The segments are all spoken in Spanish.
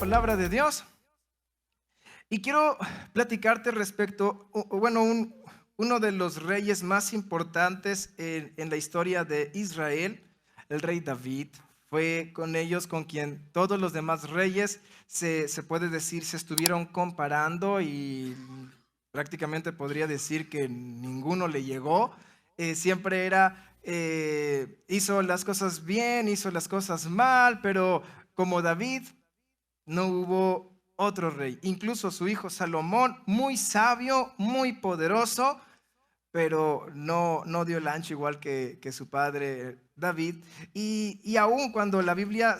palabra de Dios y quiero platicarte respecto, uno de los reyes más importantes en la historia de Israel, el rey David. Fue con ellos con quien todos los demás reyes se puede decir se estuvieron comparando y prácticamente podría decir que ninguno le llegó. Siempre hizo las cosas bien, hizo las cosas mal, pero como David no hubo otro rey. Incluso su hijo Salomón, muy sabio, muy poderoso, pero no dio el ancho igual que su padre David. Y aun cuando la Biblia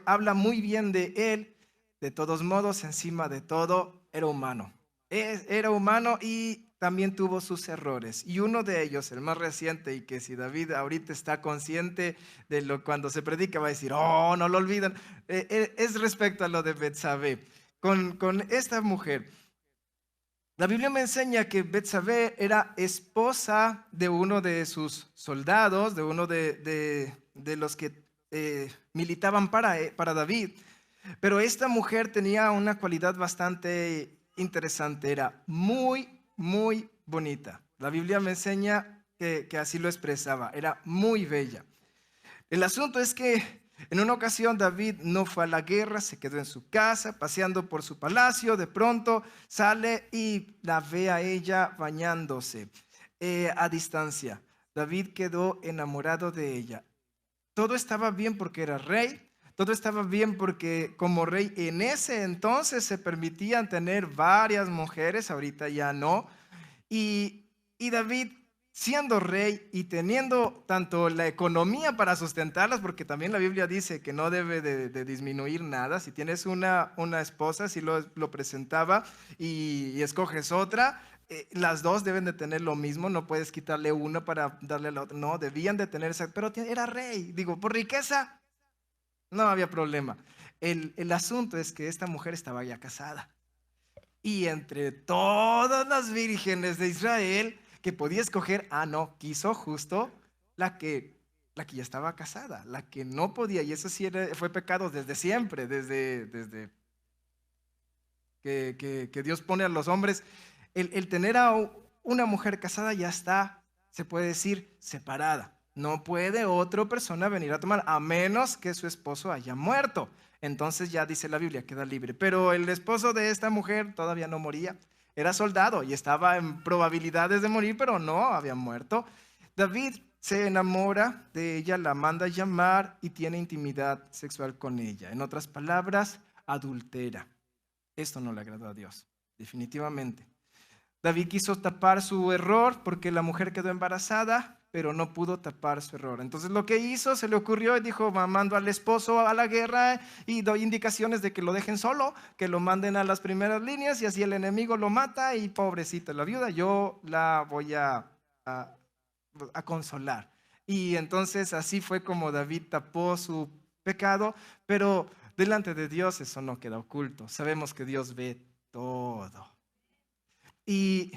habla muy bien de él, de todos modos, encima de todo, era humano. Era humano y también tuvo sus errores. Y uno de ellos, el más reciente, y que si David ahorita está consciente de lo cuando se predica, va a decir, oh, no lo olvidan, es respecto a lo de Betsabé. Con esta mujer. La Biblia me enseña que Betsabé era esposa de uno de sus soldados, de uno de los que militaban para David. Pero esta mujer tenía una cualidad bastante interesante, era muy bonita. La Biblia me enseña que así lo expresaba, era muy bella. El asunto es que en una ocasión David no fue a la guerra, se quedó en su casa, paseando por su palacio. De pronto sale y la ve a ella bañándose a distancia. David quedó enamorado de ella. Todo estaba bien porque era rey, todo estaba bien porque como rey en ese entonces se permitían tener varias mujeres, ahorita ya no. Y David, siendo rey y teniendo tanto la economía para sustentarlas, porque también la Biblia dice que no debe de disminuir nada. Si tienes una esposa, si lo presentaba y escoges otra, las dos deben de tener lo mismo, no puedes quitarle una para darle a la otra. No, debían de tener esa, pero era rey. Digo, por riqueza no había problema. El asunto es que esta mujer estaba ya casada. Y entre todas las vírgenes de Israel que podía escoger, no, quiso justo la que ya estaba casada, la que no podía. Y eso sí fue pecado desde siempre, desde que Dios pone a los hombres. El tener a una mujer casada ya está, se puede decir, separada. No puede otra persona venir a tomar, a menos que su esposo haya muerto. Entonces ya dice la Biblia, queda libre. Pero el esposo de esta mujer todavía no moría. Era soldado y estaba en probabilidades de morir, pero no había muerto. David se enamora de ella, la manda a llamar y tiene intimidad sexual con ella. En otras palabras, adultera. Esto no le agradó a Dios, definitivamente. David quiso tapar su error porque la mujer quedó embarazada, pero no pudo tapar su error. Entonces lo que hizo, se le ocurrió y dijo, mando al esposo a la guerra y doy indicaciones de que lo dejen solo, que lo manden a las primeras líneas y así el enemigo lo mata y pobrecita la viuda, yo la voy a consolar. Y entonces así fue como David tapó su pecado, pero delante de Dios eso no queda oculto. Sabemos que Dios ve todo. Y,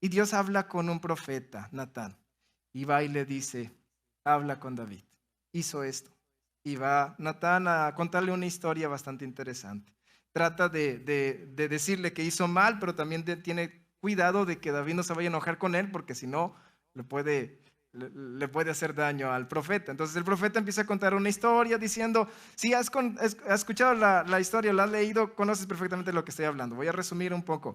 y Dios habla con un profeta, Natán, y va y le dice, habla con David. Hizo esto. Y va Natán a contarle una historia bastante interesante. Trata de decirle que hizo mal, pero también tiene cuidado de que David no se vaya a enojar con él, porque si no, le puede hacer daño al profeta. Entonces el profeta empieza a contar una historia diciendo, si has escuchado la historia, la has leído, conoces perfectamente lo que estoy hablando. Voy a resumir un poco.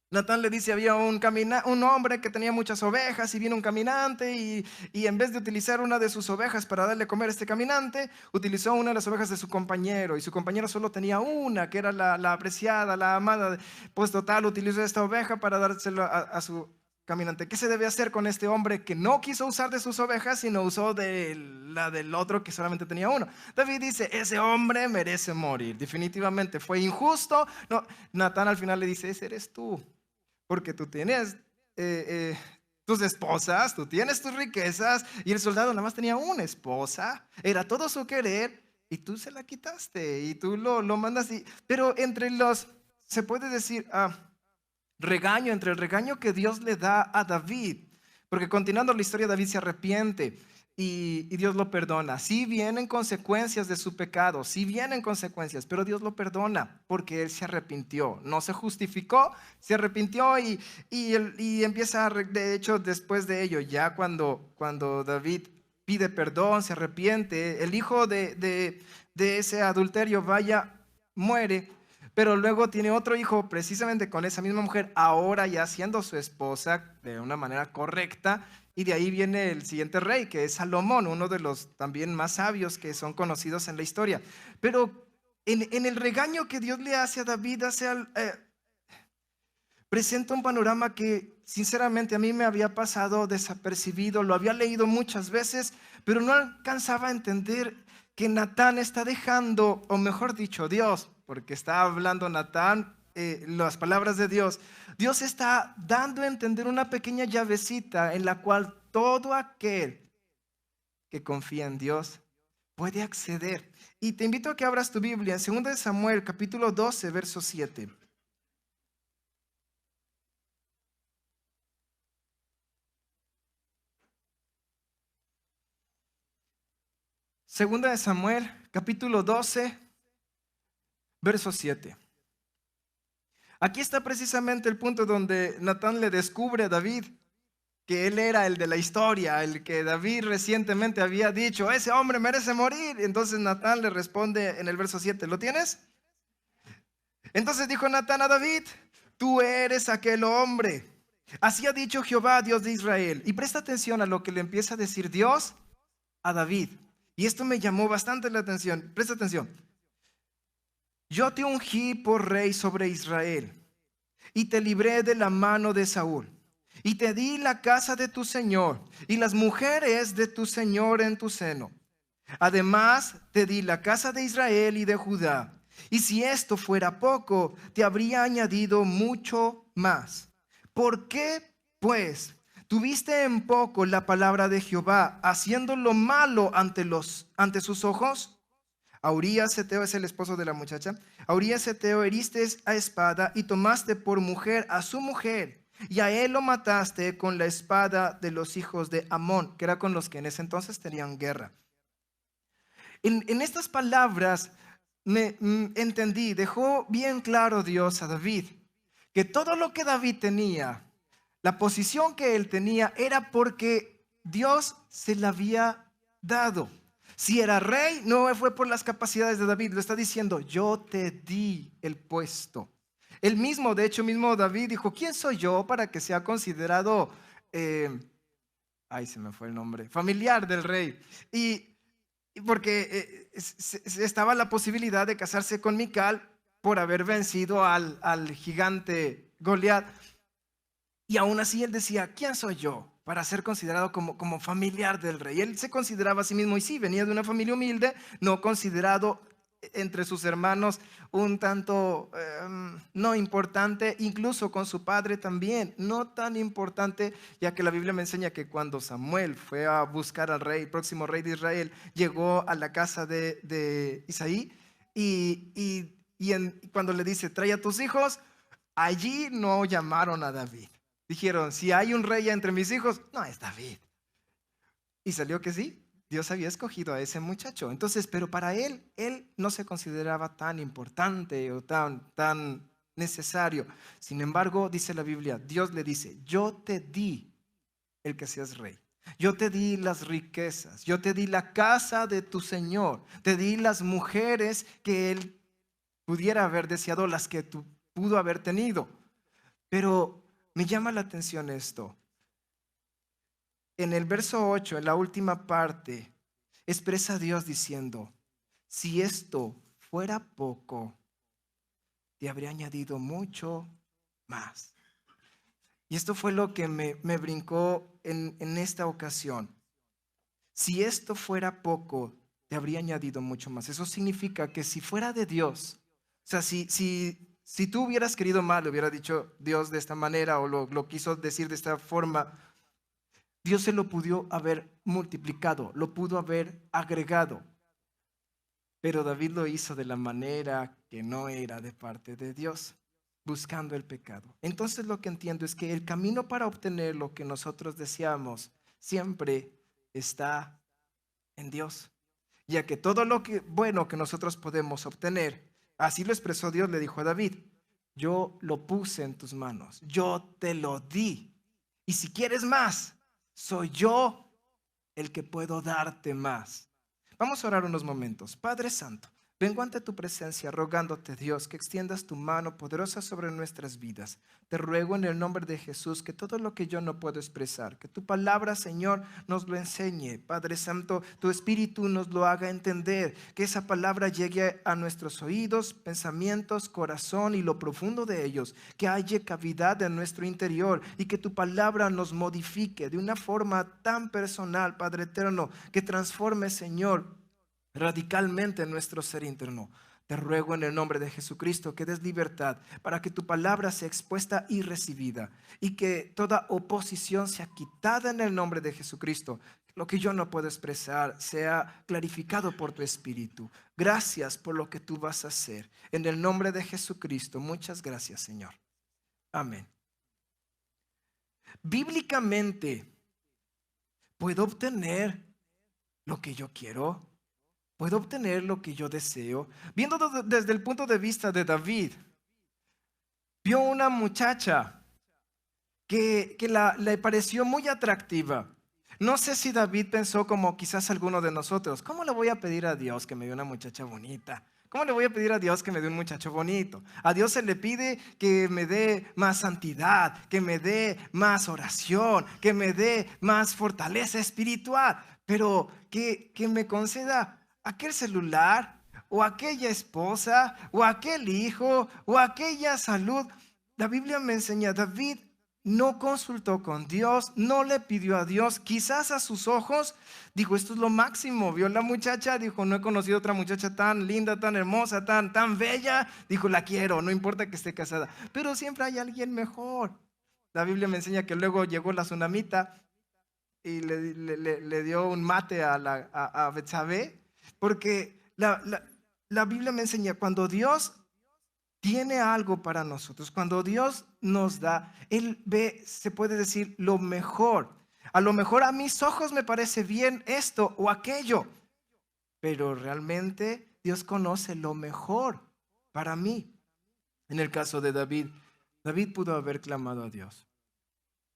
Natán le dice, había un hombre que tenía muchas ovejas y vino un caminante y en vez de utilizar una de sus ovejas para darle a comer a este caminante, utilizó una de las ovejas de su compañero y su compañero solo tenía una, que era la apreciada, la amada. Pues total, utilizó esta oveja para dárselo a su caminante. ¿Qué se debe hacer con este hombre que no quiso usar de sus ovejas, sino usó de la del otro que solamente tenía uno? David dice, ese hombre merece morir. Definitivamente fue injusto. No, Natán al final le dice, ese eres tú. Porque tú tienes tus esposas, tú tienes tus riquezas, y el soldado nada más tenía una esposa, era todo su querer, y tú se la quitaste, y tú lo mandas. Pero se puede decir, entre el regaño que Dios le da a David, porque continuando la historia, David se arrepiente. y Dios lo perdona. Sí vienen consecuencias de su pecado, sí vienen consecuencias, pero Dios lo perdona porque él se arrepintió. No se justificó, se arrepintió y empieza, de hecho, después de ello, ya cuando David pide perdón, se arrepiente, el hijo de ese adulterio muere. Pero luego tiene otro hijo precisamente con esa misma mujer, ahora ya siendo su esposa de una manera correcta. Y de ahí viene el siguiente rey, que es Salomón, uno de los también más sabios que son conocidos en la historia. Pero en el regaño que Dios le hace a David, presenta un panorama que sinceramente a mí me había pasado desapercibido, lo había leído muchas veces, pero no alcanzaba a entender que Natán está dejando, o mejor dicho, Dios, porque está hablando Natán, las palabras de Dios. Dios está dando a entender una pequeña llavecita en la cual todo aquel que confía en Dios puede acceder. Y te invito a que abras tu Biblia en 2 de Samuel, capítulo 12, verso 7. Segunda de Samuel, capítulo 12, verso 7. Aquí está precisamente el punto donde Natán le descubre a David que él era el de la historia, el que David recientemente había dicho, ese hombre merece morir. Entonces Natán le responde en el verso 7, ¿lo tienes? Entonces dijo Natán a David, tú eres aquel hombre. Así ha dicho Jehová, Dios de Israel. Y presta atención a lo que le empieza a decir Dios a David. Y esto me llamó bastante la atención. Presta atención. Yo te ungí por rey sobre Israel y te libré de la mano de Saúl. Y te di la casa de tu señor y las mujeres de tu señor en tu seno. Además, te di la casa de Israel y de Judá. Y si esto fuera poco, te habría añadido mucho más. ¿Por qué, pues, tuviste en poco la palabra de Jehová, haciendo lo malo ante sus ojos? A Urías Eteo es el esposo de la muchacha. A Urías Eteo heriste a espada y tomaste por mujer a su mujer. Y a él lo mataste con la espada de los hijos de Amón, que era con los que en ese entonces tenían guerra. En estas palabras entendí, dejó bien claro Dios a David, que todo lo que David tenía, la posición que él tenía, era porque Dios se la había dado. Si era rey, no fue por las capacidades de David, lo está diciendo, yo te di el puesto. Él mismo, de hecho, mismo David dijo, ¿quién soy yo para que sea considerado, ay, se me fue el nombre, familiar del rey? Y porque estaba la posibilidad de casarse con Mical por haber vencido al gigante Goliat. Y aún así él decía, ¿quién soy yo para ser considerado como familiar del rey? Él se consideraba a sí mismo, y sí, venía de una familia humilde, no considerado entre sus hermanos un tanto no importante, incluso con su padre también, no tan importante, ya que la Biblia me enseña que cuando Samuel fue a buscar al rey, próximo rey de Israel, llegó a la casa de Isaí cuando le dice, trae a tus hijos, allí no llamaron a David. Dijeron, si hay un rey entre mis hijos, no es David. Y salió que sí, Dios había escogido a ese muchacho. Entonces, pero para él no se consideraba tan importante o tan necesario. Sin embargo, dice la Biblia, Dios le dice, yo te di el que seas rey. Yo te di las riquezas, yo te di la casa de tu Señor, te di las mujeres que él pudiera haber deseado, las que tú pudo haber tenido. Pero me llama la atención esto. En el verso 8, en la última parte, expresa a Dios diciendo, si esto fuera poco, te habría añadido mucho más. Y esto fue lo que me brincó en esta ocasión. Si esto fuera poco, te habría añadido mucho más. Eso significa que si fuera de Dios, o sea, si tú hubieras querido mal, hubiera dicho Dios de esta manera o lo quiso decir de esta forma, Dios se lo pudo haber multiplicado, lo pudo haber agregado. Pero David lo hizo de la manera que no era de parte de Dios, buscando el pecado. Entonces lo que entiendo es que el camino para obtener lo que nosotros deseamos siempre está en Dios, ya que todo lo que bueno que nosotros podemos obtener, así lo expresó Dios, le dijo a David, yo lo puse en tus manos, yo te lo di. Y si quieres más, soy yo el que puedo darte más. Vamos a orar unos momentos. Padre Santo, vengo ante tu presencia rogándote, Dios, que extiendas tu mano poderosa sobre nuestras vidas. Te ruego en el nombre de Jesús que todo lo que yo no puedo expresar, que tu palabra, Señor, nos lo enseñe. Padre Santo, tu Espíritu nos lo haga entender, que esa palabra llegue a nuestros oídos, pensamientos, corazón y lo profundo de ellos, que haya cavidad en nuestro interior y que tu palabra nos modifique de una forma tan personal, Padre eterno, que transforme, Señor, radicalmente en nuestro ser interno. Te ruego en el nombre de Jesucristo que des libertad para que tu palabra sea expuesta y recibida y que toda oposición sea quitada en el nombre de Jesucristo. Lo que yo no puedo expresar sea clarificado por tu Espíritu. Gracias por lo que tú vas a hacer. En el nombre de Jesucristo, muchas gracias, Señor. Amén. Bíblicamente, ¿puedo obtener lo que yo quiero? ¿Puedo obtener lo que yo deseo? Viendo desde el punto de vista de David, vio una muchacha que le pareció muy atractiva. No sé si David pensó como quizás alguno de nosotros, ¿cómo le voy a pedir a Dios que me dé una muchacha bonita? ¿Cómo le voy a pedir a Dios que me dé un muchacho bonito? A Dios se le pide que me dé más santidad, que me dé más oración, que me dé más fortaleza espiritual, pero que me conceda aquel celular o aquella esposa o aquel hijo o aquella salud. La Biblia me enseña, David no consultó con Dios, no le pidió a Dios, quizás a sus ojos dijo, esto es lo máximo. Vio la muchacha, dijo, no he conocido otra muchacha tan linda, tan hermosa, tan bella. Dijo, la quiero, no importa que esté casada, pero siempre hay alguien mejor. La Biblia me enseña que luego llegó la tsunamita y le dio un mate a Betsabé, porque la Biblia me enseña, cuando Dios tiene algo para nosotros, cuando Dios nos da, Él ve, se puede decir, lo mejor. A lo mejor a mis ojos me parece bien esto o aquello, pero realmente Dios conoce lo mejor para mí. En el caso de David, David pudo haber clamado a Dios,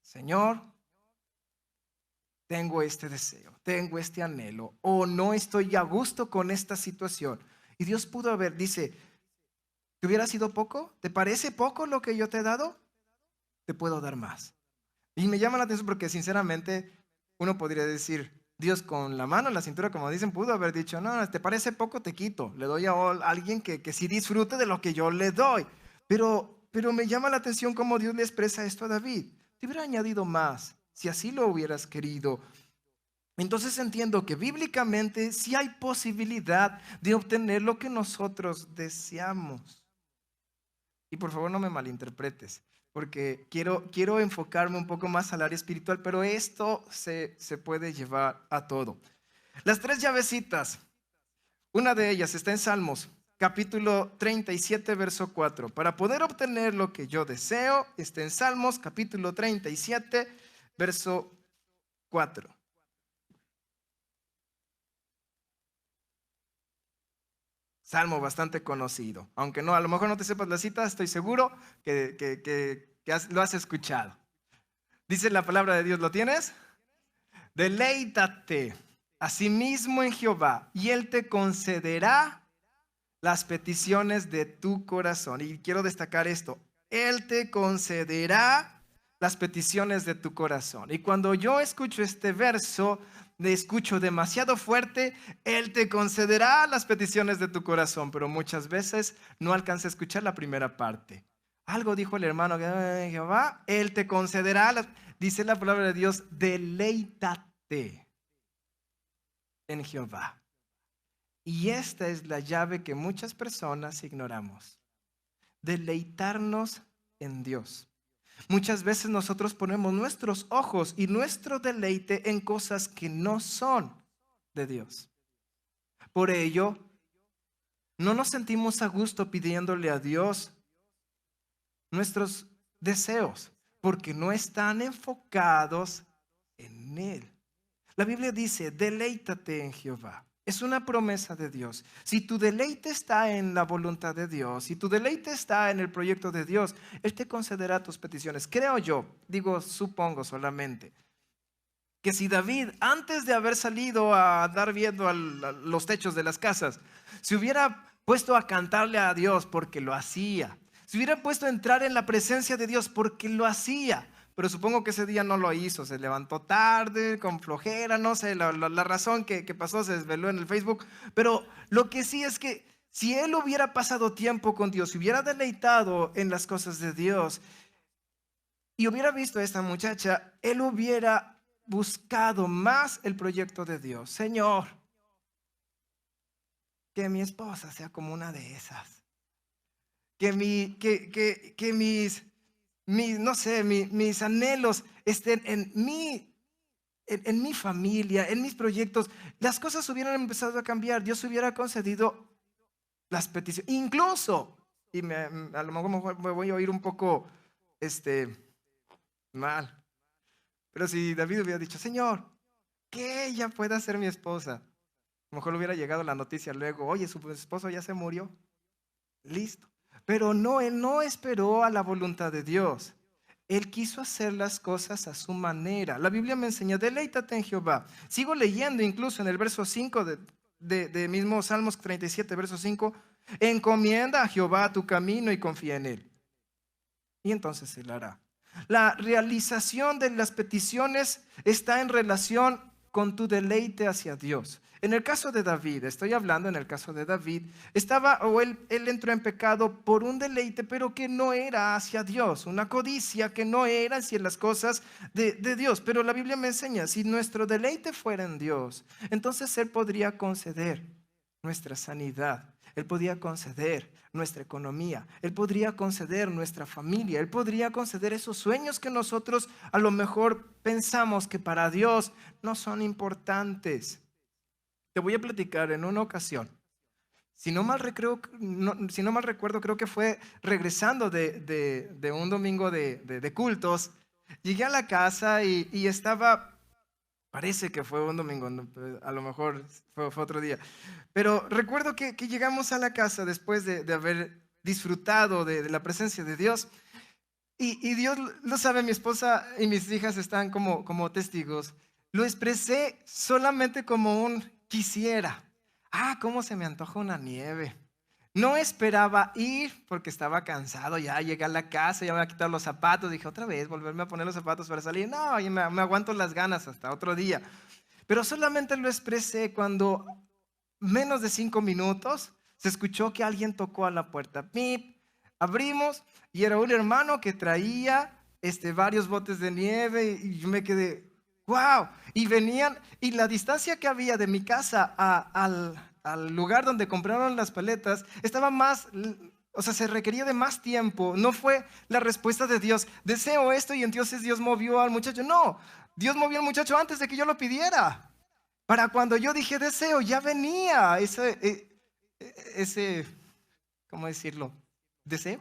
Señor, tengo este deseo, tengo este anhelo, o no estoy a gusto con esta situación. Y Dios pudo haber, dice, ¿te hubiera sido poco? ¿Te parece poco lo que yo te he dado? Te puedo dar más. Y me llama la atención porque sinceramente uno podría decir, Dios con la mano en la cintura, como dicen, pudo haber dicho, no, ¿te parece poco? Te quito. Le doy a alguien que sí disfrute de lo que yo le doy. Pero me llama la atención cómo Dios le expresa esto a David. Te hubiera añadido más, si así lo hubieras querido. Entonces entiendo que bíblicamente sí hay posibilidad de obtener lo que nosotros deseamos. Y por favor no me malinterpretes, porque quiero enfocarme un poco más al área espiritual, pero esto se puede llevar a todo. Las tres llavecitas, una de ellas está en Salmos, capítulo 37, verso 4. Para poder obtener lo que yo deseo, está en Salmos, capítulo 37, verso 4. Salmo bastante conocido. Aunque no, a lo mejor no te sepas la cita, estoy seguro que lo has escuchado. Dice la palabra de Dios, ¿lo tienes? Deleítate asimismo en Jehová y Él te concederá las peticiones de tu corazón. Y quiero destacar esto, Él te concederá las peticiones de tu corazón. Y cuando yo escucho este verso, le escucho demasiado fuerte, Él te concederá las peticiones de tu corazón, pero muchas veces no alcanza a escuchar la primera parte. Algo dijo el hermano Jehová, Él te concederá, dice la palabra de Dios, deleítate en Jehová. Y esta es la llave que muchas personas ignoramos. Deleitarnos en Dios. Muchas veces nosotros ponemos nuestros ojos y nuestro deleite en cosas que no son de Dios. Por ello, no nos sentimos a gusto pidiéndole a Dios nuestros deseos, porque no están enfocados en Él. La Biblia dice, deleítate en Jehová. Es una promesa de Dios. Si tu deleite está en la voluntad de Dios, si tu deleite está en el proyecto de Dios, Él te concederá tus peticiones. Creo yo, digo, supongo solamente, que si David, antes de haber salido a andar viendo a los techos de las casas, se hubiera puesto a cantarle a Dios porque lo hacía, se hubiera puesto a entrar en la presencia de Dios porque lo hacía, pero supongo que ese día no lo hizo, se levantó tarde, con flojera, no sé, la razón que pasó, se desveló en el Facebook, pero lo que sí es que si él hubiera pasado tiempo con Dios, si hubiera deleitado en las cosas de Dios y hubiera visto a esta muchacha, él hubiera buscado más el proyecto de Dios. Señor, que mi esposa sea como una de esas. Que no sé, mis anhelos estén en mi familia, en mis proyectos. Las cosas hubieran empezado a cambiar. Dios hubiera concedido las peticiones. Incluso, y a lo mejor me voy a oír un poco mal, pero si David hubiera dicho, Señor, que ella pueda ser mi esposa. A lo mejor le hubiera llegado la noticia luego, oye, su esposo ya se murió. Listo. Pero no, él no esperó a la voluntad de Dios. Él quiso hacer las cosas a su manera. La Biblia me enseña, deleítate en Jehová. Sigo leyendo incluso en el verso 5 de mismo Salmos 37, verso 5. Encomienda a Jehová tu camino y confía en él. Y entonces él hará. La realización de las peticiones está en relación con tu deleite hacia Dios. En el caso de David, estoy hablando en el caso de David, él entró en pecado por un deleite, pero que no era hacia Dios, una codicia que no era hacia las cosas de Dios. Pero la Biblia me enseña, si nuestro deleite fuera en Dios, entonces Él podría conceder nuestra sanidad, Él podría conceder nuestra economía, Él podría conceder nuestra familia, Él podría conceder esos sueños que nosotros a lo mejor pensamos que para Dios no son importantes. Te voy a platicar en una ocasión. Si no mal recuerdo, creo que fue regresando de un domingo de cultos. Llegué a la casa y estaba, parece que fue un domingo, a lo mejor fue otro día. Pero recuerdo que llegamos a la casa después de haber disfrutado de la presencia de Dios. Y Dios lo sabe, mi esposa y mis hijas están como testigos. Lo expresé solamente como un quisiera. Cómo se me antoja una nieve. No esperaba ir porque estaba cansado. Ya llegué a la casa, ya me voy a quitar los zapatos. Dije, otra vez, volverme a poner los zapatos para salir. No, y me aguanto las ganas hasta otro día. Pero solamente lo expresé cuando menos de 5 minutos se escuchó que alguien tocó a la puerta. Pip, abrimos y era un hermano que traía varios botes de nieve y yo me quedé, wow. Y venían, y la distancia que había de mi casa al lugar donde compraron las paletas estaba más, o sea, se requería de más tiempo. No fue la respuesta de Dios, deseo esto y entonces Dios movió al muchacho. No, Dios movió al muchacho antes de que yo lo pidiera. Para cuando yo dije deseo, ya venía ese, ¿cómo decirlo? Deseo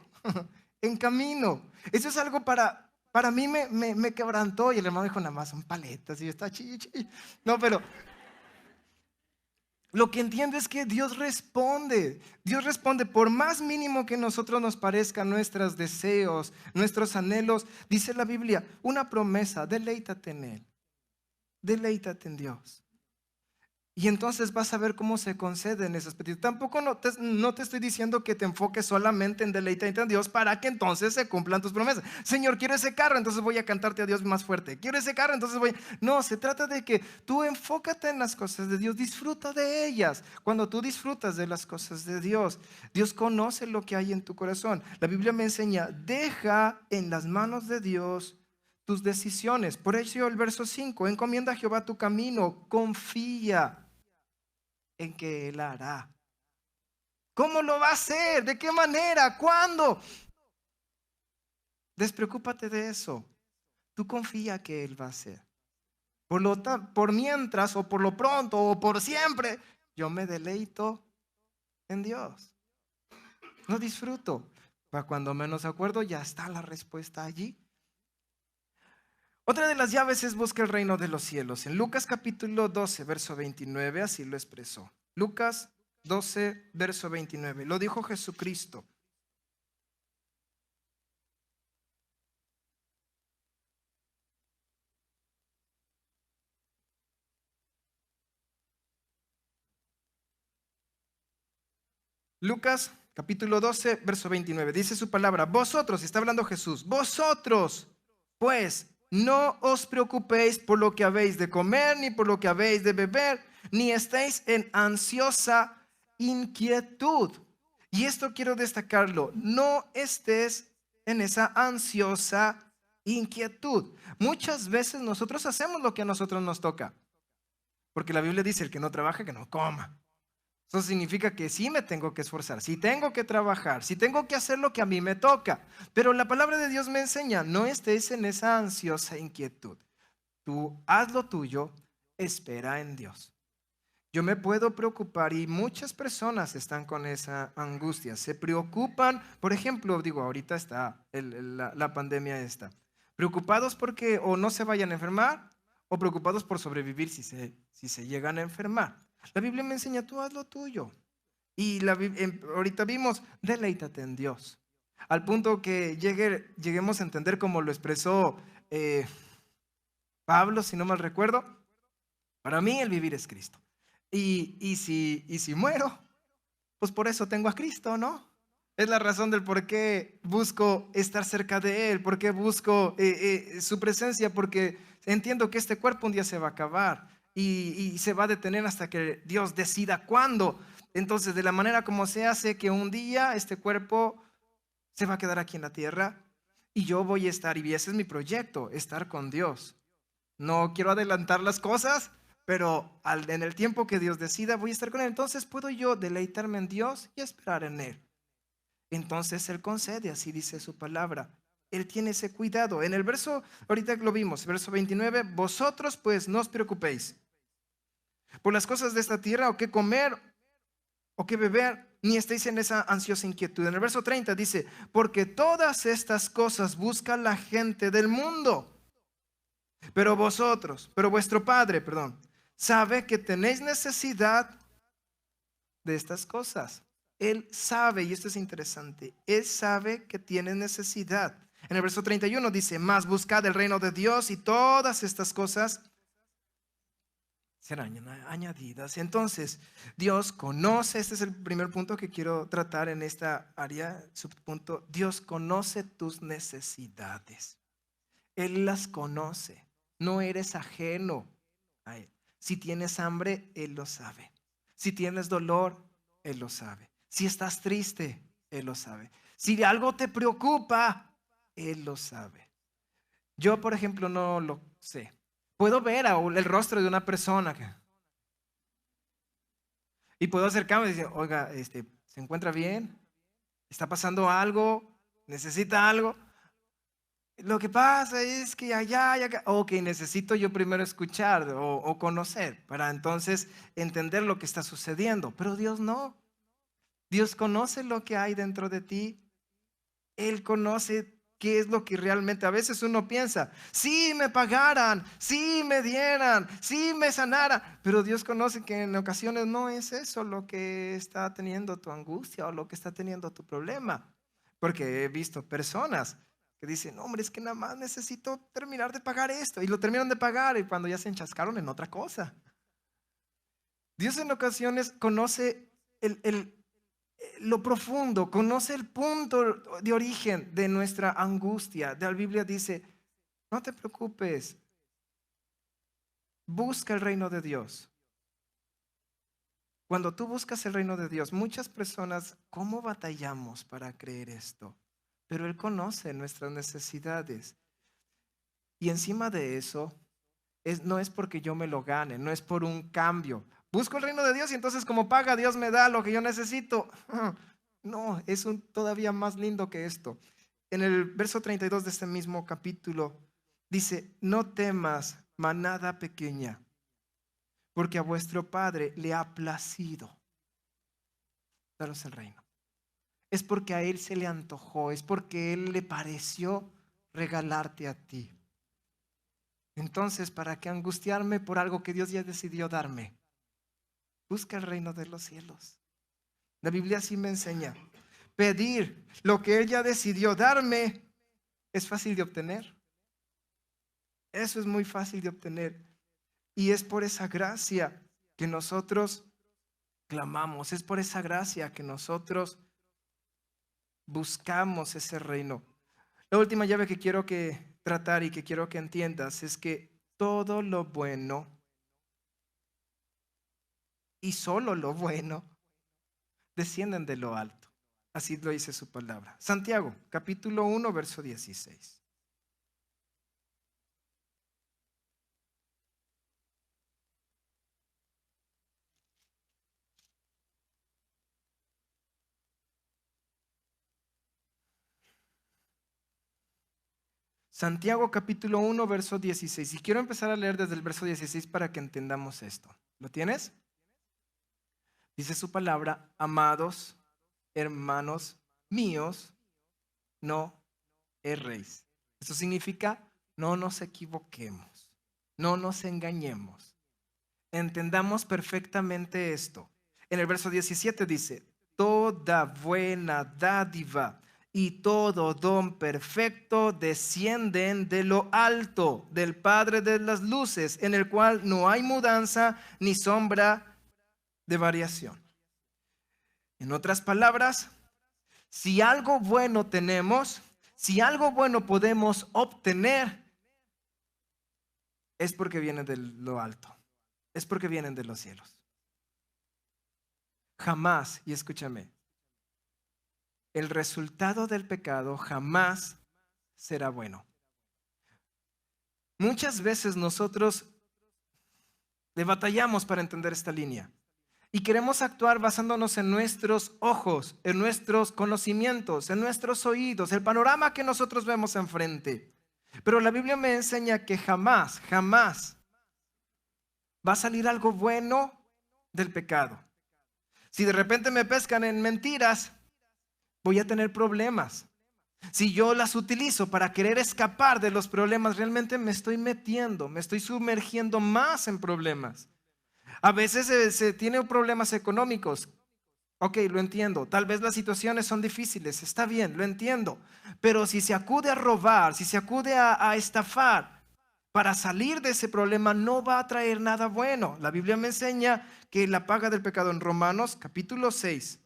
en camino. Eso es algo para mí me quebrantó. Y el hermano dijo, nada más son paletas y está chichi. No, pero lo que entiendo es que Dios responde. Dios responde por más mínimo que nosotros nos parezcan nuestros deseos, nuestros anhelos. Dice la Biblia, una promesa, deleítate en Él. Deleítate en Dios. Y entonces vas a ver cómo se conceden esas peticiones. Tampoco no te estoy diciendo que te enfoques solamente en deleitarte en Dios para que entonces se cumplan tus promesas. Señor, quiero ese carro, entonces voy a cantarte a Dios más fuerte. Quiero ese carro, entonces voy. No, se trata de que tú enfócate en las cosas de Dios, disfruta de ellas. Cuando tú disfrutas de las cosas de Dios, Dios conoce lo que hay en tu corazón. La Biblia me enseña, deja en las manos de Dios tus decisiones. Por eso el verso 5, encomienda a Jehová tu camino, confía en que Él hará. ¿Cómo lo va a hacer? ¿De qué manera? ¿Cuándo? Despreocúpate de eso. Tú confía que Él va a hacer. Por mientras, o por lo pronto, o por siempre, yo me deleito en Dios. No disfruto. Para cuando menos acuerdo, ya está la respuesta allí. Otra de las llaves es busca el reino de los cielos. En Lucas capítulo 12, verso 29, así lo expresó. Lucas 12, verso 29. Lo dijo Jesucristo. Lucas capítulo 12, verso 29. Dice su palabra, vosotros, está hablando Jesús, vosotros, pues, no os preocupéis por lo que habéis de comer, ni por lo que habéis de beber, ni estéis en ansiosa inquietud. Y esto quiero destacarlo, no estés en esa ansiosa inquietud. Muchas veces nosotros hacemos lo que a nosotros nos toca, porque la Biblia dice, el que no trabaja, que no coma. Eso significa que sí me tengo que esforzar, sí tengo que trabajar, sí tengo que hacer lo que a mí me toca. Pero la palabra de Dios me enseña, no estés en esa ansiosa inquietud. Tú haz lo tuyo, espera en Dios. Yo me puedo preocupar y muchas personas están con esa angustia. Se preocupan, por ejemplo, digo, ahorita está la pandemia esta. Preocupados porque o no se vayan a enfermar o preocupados por sobrevivir si se llegan a enfermar. La Biblia me enseña, tú haz lo tuyo. Y ahorita vimos, deleítate en Dios. Al punto que lleguemos a entender como lo expresó Pablo, si no mal recuerdo, para mí el vivir es Cristo. Y si muero, pues por eso tengo a Cristo, ¿no? Es la razón del por qué busco estar cerca de Él, por qué busco su presencia, porque entiendo que este cuerpo un día se va a acabar y se va a detener hasta que Dios decida cuándo. Entonces, de la manera como se hace que un día este cuerpo se va a quedar aquí en la tierra y yo voy a estar, y ese es mi proyecto, estar con Dios. No quiero adelantar las cosas, pero en el tiempo que Dios decida voy a estar con Él. Entonces puedo yo deleitarme en Dios y esperar en Él. Entonces Él concede, así dice su palabra. Él tiene ese cuidado. En el verso, ahorita lo vimos, verso 29, vosotros pues no os preocupéis por las cosas de esta tierra, o qué comer, o qué beber, ni estéis en esa ansiosa inquietud. En el verso 30 dice, porque todas estas cosas busca la gente del mundo. Pero vuestro Padre, perdón, sabe que tenéis necesidad de estas cosas. Él sabe, y esto es interesante, Él sabe que tiene necesidad. En el verso 31 dice, más buscad el reino de Dios y todas estas cosas serán añadidas. Entonces, Dios conoce, este es el primer punto que quiero tratar en esta área, subpunto, Dios conoce tus necesidades. Él las conoce. No eres ajeno a Él. Si tienes hambre, Él lo sabe. Si tienes dolor, Él lo sabe. Si estás triste, Él lo sabe. Si algo te preocupa, Él lo sabe. Yo, por ejemplo, no lo sé. Puedo ver el rostro de una persona y puedo acercarme y decir, oiga, ¿se encuentra bien? ¿Está pasando algo? ¿Necesita algo? Lo que pasa es que allá y acá, ok, necesito yo primero escuchar o conocer para entonces entender lo que está sucediendo. Pero Dios no. Dios conoce lo que hay dentro de ti. Él conoce qué es lo que realmente a veces uno piensa. Si me pagaran, si me dieran, si me sanaran. Pero Dios conoce que en ocasiones no es eso lo que está teniendo tu angustia o lo que está teniendo tu problema. Porque he visto personas que dicen, hombre, es que nada más necesito terminar de pagar esto. Y lo terminan de pagar y cuando ya se enchascaron en otra cosa. Dios en ocasiones conoce lo profundo, conoce el punto de origen de nuestra angustia. La Biblia dice, no te preocupes, busca el reino de Dios. Cuando tú buscas el reino de Dios, muchas personas, ¿cómo batallamos para creer esto? Pero Él conoce nuestras necesidades. Y encima de eso, no es porque yo me lo gane, no es por un cambio. Busco el reino de Dios y entonces como paga, Dios me da lo que yo necesito. No, es todavía más lindo que esto. En el verso 32 de este mismo capítulo dice, no temas, manada pequeña, porque a vuestro Padre le ha placido daros el reino. Es porque a Él se le antojó, es porque Él le pareció regalarte a ti. Entonces, ¿para qué angustiarme por algo que Dios ya decidió darme? Busca el reino de los cielos. La Biblia así me enseña. Pedir lo que Él ya decidió darme es fácil de obtener. Eso es muy fácil de obtener. Y es por esa gracia que nosotros clamamos. Es por esa gracia que nosotros buscamos ese reino. La última llave que quiero tratar y que quiero que entiendas es que todo lo bueno y solo lo bueno descienden de lo alto. Así lo dice su palabra. Santiago, capítulo 1, verso 16. Santiago capítulo 1, verso 16. Y quiero empezar a leer desde el verso 16 para que entendamos esto. ¿Lo tienes? Dice su palabra: amados hermanos míos, no erréis. Eso significa: no nos equivoquemos, no nos engañemos. Entendamos perfectamente esto. En el verso 17 dice: toda buena dádiva y todo don perfecto descienden de lo alto, del Padre de las luces, en el cual no hay mudanza ni sombra de variación. En otras palabras, si algo bueno tenemos, si algo bueno podemos obtener, es porque viene de lo alto, es porque vienen de los cielos. Jamás, y escúchame, el resultado del pecado jamás será bueno. Muchas veces nosotros le batallamos para entender esta línea y queremos actuar basándonos en nuestros ojos, en nuestros conocimientos, en nuestros oídos, el panorama que nosotros vemos enfrente. Pero la Biblia me enseña que jamás, jamás va a salir algo bueno del pecado. Si de repente me pescan en mentiras, voy a tener problemas. Si yo las utilizo para querer escapar de los problemas, realmente me estoy metiendo, me estoy sumergiendo más en problemas. A veces se tienen problemas económicos. Ok, lo entiendo. Tal vez las situaciones son difíciles. Está bien, lo entiendo. Pero si se acude a robar, si se acude a estafar para salir de ese problema, no va a traer nada bueno. La Biblia me enseña que la paga del pecado en Romanos capítulo 6.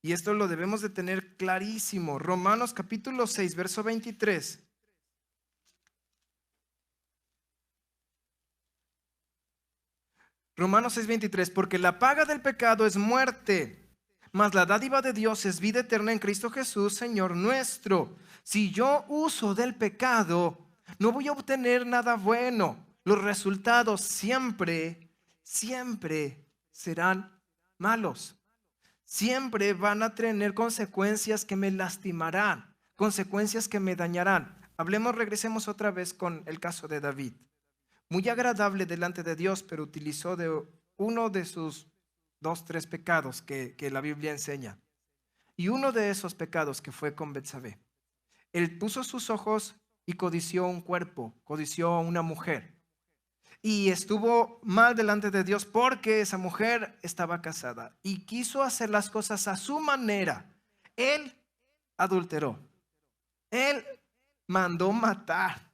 Y esto lo debemos de tener clarísimo. Romanos capítulo 6, verso 23. Romanos 6, 23. Porque la paga del pecado es muerte, mas la dádiva de Dios es vida eterna en Cristo Jesús, Señor nuestro. Si yo uso del pecado, no voy a obtener nada bueno. Los resultados siempre, siempre serán malos. Siempre van a tener consecuencias que me lastimarán, consecuencias que me dañarán. Regresemos otra vez con el caso de David. Muy agradable delante de Dios, pero utilizó de uno de sus 2, 3 pecados que la Biblia enseña. Y uno de esos pecados que fue con Betsabé. Él puso sus ojos y codició un cuerpo, codició una mujer. Y estuvo mal delante de Dios porque esa mujer estaba casada y quiso hacer las cosas a su manera. Él adulteró. Él mandó matar,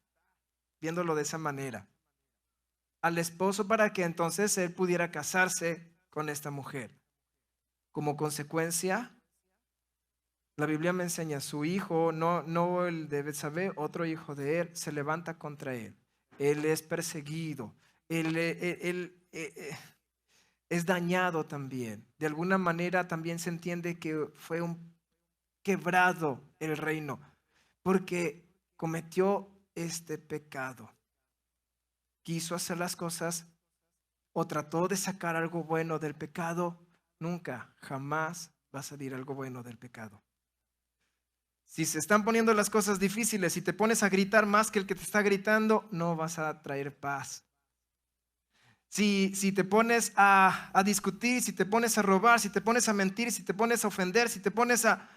viéndolo de esa manera, al esposo para que entonces él pudiera casarse con esta mujer. Como consecuencia, la Biblia me enseña: su hijo, no el de Betsabé, otro hijo de él, se levanta contra él. Él es perseguido. Él es dañado también. De alguna manera también se entiende que fue un quebrado el reino porque cometió este pecado. Quiso hacer las cosas o trató de sacar algo bueno del pecado. Nunca, jamás va a salir algo bueno del pecado. Si se están poniendo las cosas difíciles y te pones a gritar más que el que te está gritando, no vas a traer paz. Si te pones a discutir, si te pones a robar, si te pones a mentir, si te pones a ofender, si te pones a...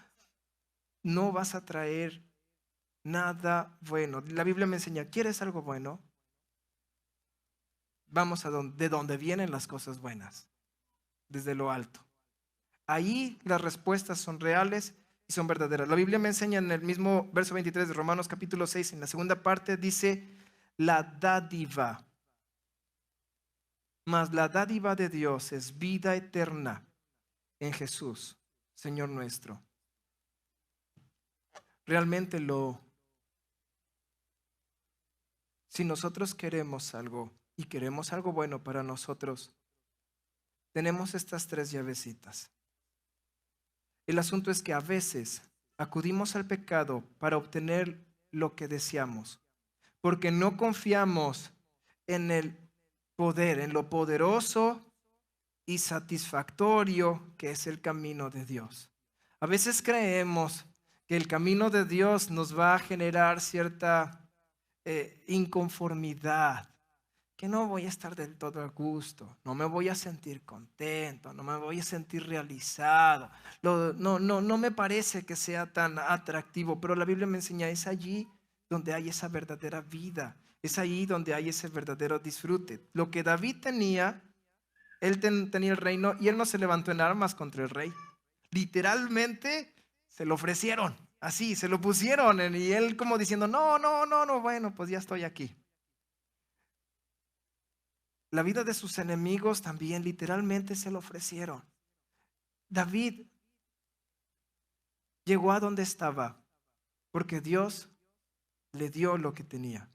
no vas a traer nada bueno. La Biblia me enseña, ¿quieres algo bueno? Vamos de donde vienen las cosas buenas, desde lo alto. Ahí las respuestas son reales y son verdaderas. La Biblia me enseña en el mismo verso 23 de Romanos capítulo 6, en la segunda parte dice, la dádiva, mas la dádiva de Dios es vida eterna en Jesús, Señor nuestro. Realmente si nosotros queremos algo y queremos algo bueno para nosotros, tenemos estas 3 llavecitas. El asunto es que a veces acudimos al pecado para obtener lo que deseamos, porque no confiamos en el poder, en lo poderoso y satisfactorio que es el camino de Dios. A veces creemos que el camino de Dios nos va a generar cierta inconformidad, que no voy a estar del todo a gusto, no me voy a sentir contento, no me voy a sentir realizado, no me parece que sea tan atractivo, pero la Biblia me enseña, es allí donde hay esa verdadera vida, es ahí donde hay ese verdadero disfrute. Lo que David tenía, él tenía el reino y él no se levantó en armas contra el rey, literalmente se lo ofrecieron, así, se lo pusieron y él como diciendo, no, bueno, pues ya estoy aquí. La vida de sus enemigos también literalmente se lo ofrecieron. David llegó a donde estaba porque Dios le dio lo que tenía.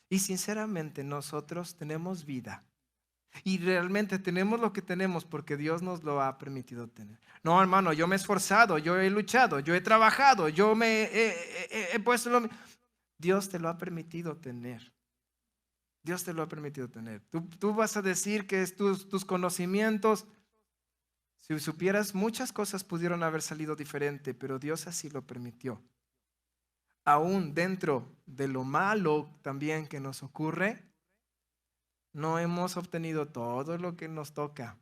Y sinceramente nosotros tenemos vida. Y realmente tenemos lo que tenemos porque Dios nos lo ha permitido tener. No, hermano, yo me he esforzado, yo he luchado, yo he trabajado, yo me he puesto lo mismo. Dios te lo ha permitido tener. Dios te lo ha permitido tener. Tú vas a decir que tus conocimientos, si supieras, muchas cosas pudieron haber salido diferente, pero Dios así lo permitió. Aún dentro de lo malo también que nos ocurre, no hemos obtenido todo lo que nos toca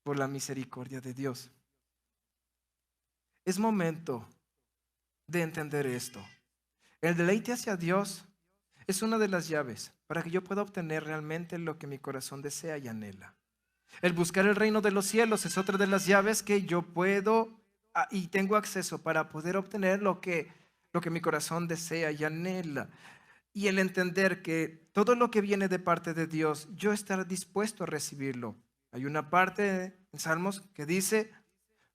por la misericordia de Dios. Es momento de entender esto. El deleite hacia Dios es una de las llaves para que yo pueda obtener realmente lo que mi corazón desea y anhela. El buscar el reino de los cielos es otra de las llaves que yo puedo y tengo acceso para poder obtener lo que mi corazón desea y anhela. Y el entender que todo lo que viene de parte de Dios, yo estar dispuesto a recibirlo. Hay una parte en Salmos que dice,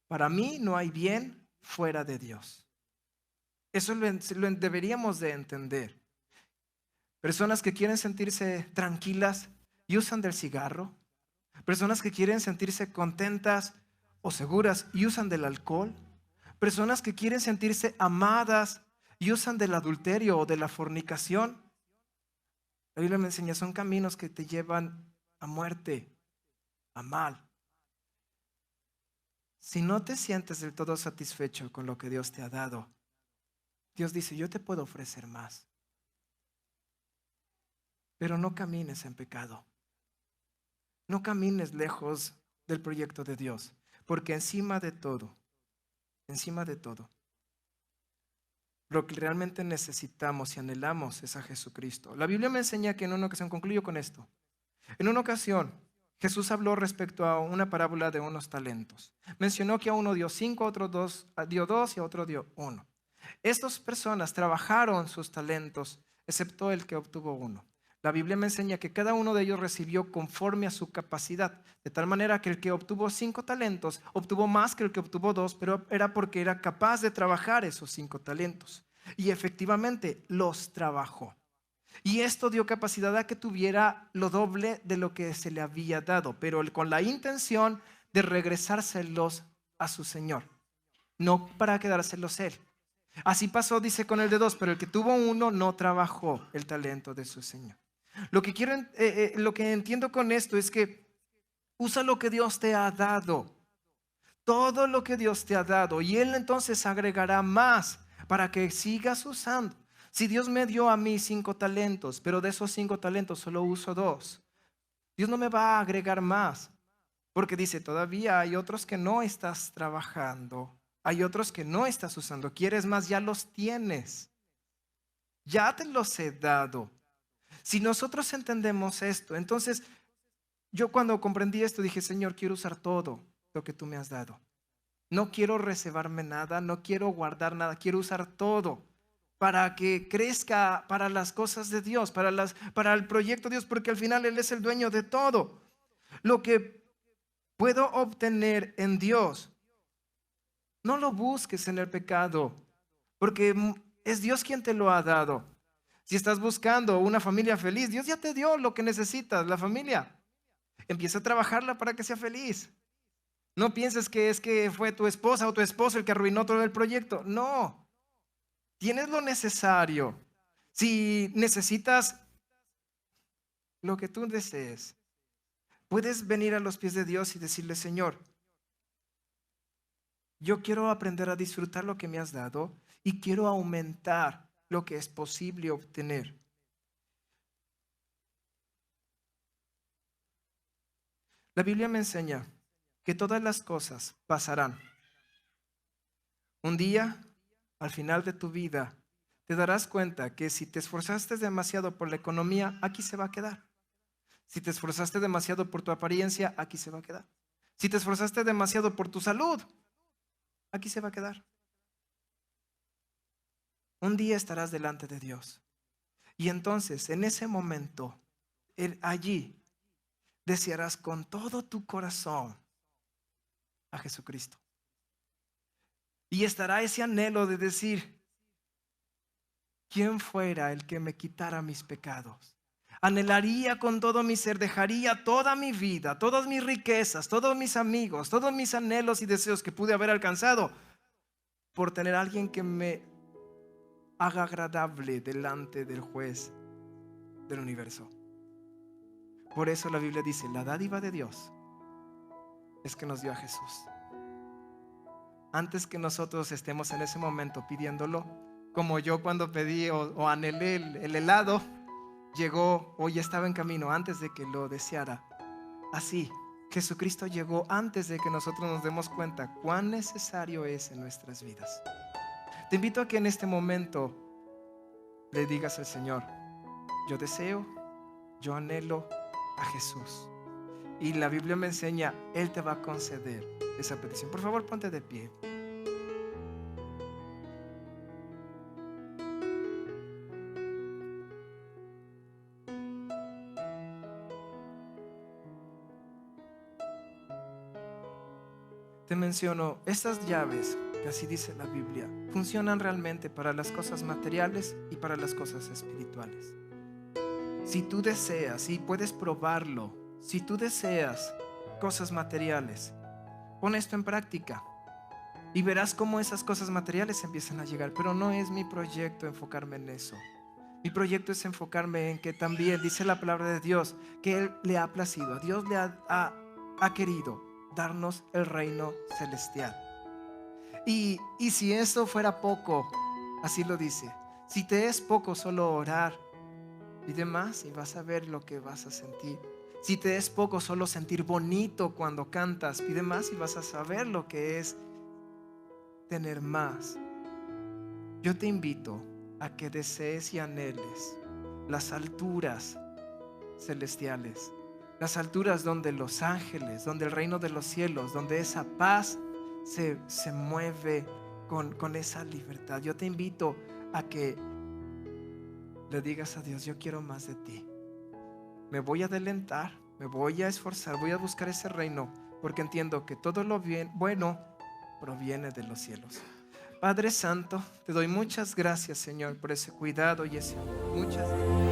para mí no hay bien fuera de Dios. Eso lo deberíamos de entender. Personas que quieren sentirse tranquilas y usan del cigarro. Personas que quieren sentirse contentas o seguras y usan del alcohol. Personas que quieren sentirse amadas y usan del adulterio o de la fornicación. La Biblia me enseña, son caminos que te llevan a muerte, a mal. Si no te sientes del todo satisfecho con lo que Dios te ha dado, Dios dice, yo te puedo ofrecer más. Pero no camines en pecado. No camines lejos del proyecto de Dios, porque encima de todo, lo que realmente necesitamos y anhelamos es a Jesucristo. La Biblia me enseña que en una ocasión, concluyo con esto, en una ocasión Jesús habló respecto a una parábola de unos talentos. Mencionó que a uno dio 5, a otro dio 2 y a otro dio 1. Estas personas trabajaron sus talentos, excepto el que obtuvo 1. La Biblia me enseña que cada uno de ellos recibió conforme a su capacidad, de tal manera que el que obtuvo 5 talentos obtuvo más que el que obtuvo 2, pero era porque era capaz de trabajar esos 5 talentos. Y efectivamente los trabajó. Y esto dio capacidad a que tuviera lo doble de lo que se le había dado, pero con la intención de regresárselos a su Señor, no para quedárselos él. Así pasó, dice, con el de 2, pero el que tuvo 1 no trabajó el talento de su Señor. Lo que entiendo con esto es que usa lo que Dios te ha dado, todo lo que Dios te ha dado, y Él entonces agregará más para que sigas usando. Si Dios me dio a mí 5 talentos, pero de esos 5 talentos solo uso 2, Dios no me va a agregar más, porque dice, todavía hay otros que no estás trabajando, hay otros que no estás usando, quieres más, ya los tienes. ya te los he dado. Si nosotros entendemos esto, entonces yo cuando comprendí esto dije, Señor, quiero usar todo lo que tú me has dado. No quiero reservarme nada, no quiero guardar nada, quiero usar todo para que crezca para las cosas de Dios, para el proyecto de Dios, porque al final Él es el dueño de todo. Lo que puedo obtener en Dios, no lo busques en el pecado, porque es Dios quien te lo ha dado. Si estás buscando una familia feliz, Dios ya te dio lo que necesitas, la familia. Empieza a trabajarla para que sea feliz. No pienses que es que fue tu esposa o tu esposo el que arruinó todo el proyecto. No, tienes lo necesario. Si necesitas lo que tú desees, puedes venir a los pies de Dios y decirle, Señor, yo quiero aprender a disfrutar lo que me has dado y quiero aumentar lo que es posible obtener. La Biblia me enseña que todas las cosas pasarán. Un día, al final de tu vida, te darás cuenta que si te esforzaste demasiado por la economía, aquí se va a quedar. Si te esforzaste demasiado por tu apariencia, aquí se va a quedar. Si te esforzaste demasiado por tu salud, aquí se va a quedar. Un día estarás delante de Dios. Y entonces, en ese momento, allí, desearás con todo tu corazón a Jesucristo. Y estará ese anhelo de decir, ¿quién fuera el que me quitara mis pecados? Anhelaría con todo mi ser, dejaría toda mi vida, todas mis riquezas, todos mis amigos, todos mis anhelos y deseos que pude haber alcanzado por tener a alguien que me haga agradable delante del juez del universo. Por eso la Biblia dice, la dádiva de Dios es que nos dio a Jesús. Antes que nosotros estemos en ese momento pidiéndolo, como yo cuando pedí o anhelé el helado, llegó o ya estaba en camino antes de que lo deseara. Así, Jesucristo llegó antes de que nosotros nos demos cuenta cuán necesario es en nuestras vidas. Te invito a que en este momento le digas al Señor, yo deseo, yo anhelo a Jesús. Y la Biblia me enseña, Él te va a conceder esa petición. Por favor, ponte de pie. Te menciono, estas llaves, que así dice la Biblia, funcionan realmente para las cosas materiales y para las cosas espirituales. Si tú deseas, y puedes probarlo, si tú deseas cosas materiales, pon esto en práctica y verás cómo esas cosas materiales empiezan a llegar. Pero no es mi proyecto enfocarme en eso. Mi proyecto es enfocarme en que también dice la palabra de Dios que Él le ha placido, a Dios le ha querido darnos el reino celestial. Y si eso fuera poco, así lo dice, si te es poco solo orar, pide más y vas a ver lo que vas a sentir. Si te es poco solo sentir bonito cuando cantas, pide más y vas a saber lo que es tener más. Yo te invito a que desees y anheles las alturas celestiales, las alturas donde los ángeles, donde el reino de los cielos, donde esa paz se mueve con esa libertad. Yo te invito a que le digas a Dios, yo quiero más de ti. Me voy a adelantar, me voy a esforzar, voy a buscar ese reino, porque entiendo que todo lo bueno proviene de los cielos. Padre Santo, te doy muchas gracias, Señor, por ese cuidado y ese amor. Muchas gracias.